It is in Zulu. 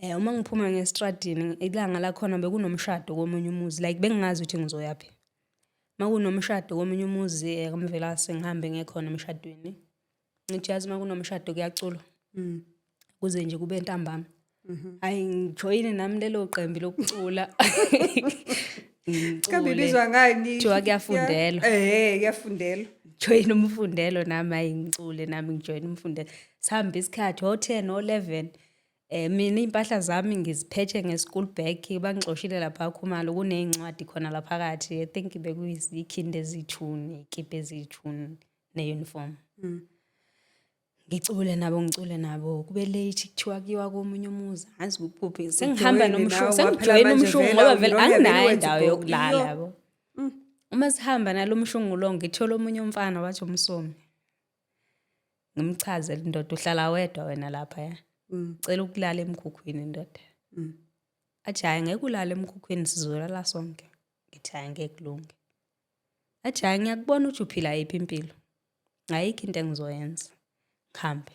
Uma ngiphuma ngesitradini ilanga lakhona bekunomshado komunye umuzi like bengingazi ukuthi ngizoyaphi. Makunomshado komunye umuzi kaMvelase ngihambe ngekhona emshadweni. Ngithi yazi makunomshado kuyaculwa. Kuze nje kube ntambama. Hayi ngijoyine nami lelo qembu lokucula. Kambe ibizwa ngani? Kuthiwa kuyafundelwa. Kuyafundelwa. Join umfundelo nami ayingicule nami ngijoin umfundelo. Sihamba isikhathi 10 11. Mina impahla zami ngiziphethe nge-school bag bangixoshile lapha Khumalo kunezincwadi khona lapha phakathi. I think bekuyizikhindi ezithu nekipa ezithu ne-uniform. Ngicule nabo kube late kuthiwa kuyiwa komunye umuzi angazi kuphi sengihamba nomshungu sengijoyina umshungu ngoba vele anginayo indawo yokulala yabo. Uma sihamba nalomshungu lo ngithola omunye umfana wathi umsomi. Ngimchazela indoda uhlala wedwa wena lapha ya. Cela ukulala emkhukhwini indoda. Athi hayi ngeke ulale emkhukhwini sizolala sonke. Ngithi hayi ngeke kulunge. Athi hayi ngiyakubona ukuthi uphila yiphi impilo. Ayikho into engizoyenza. Khambe.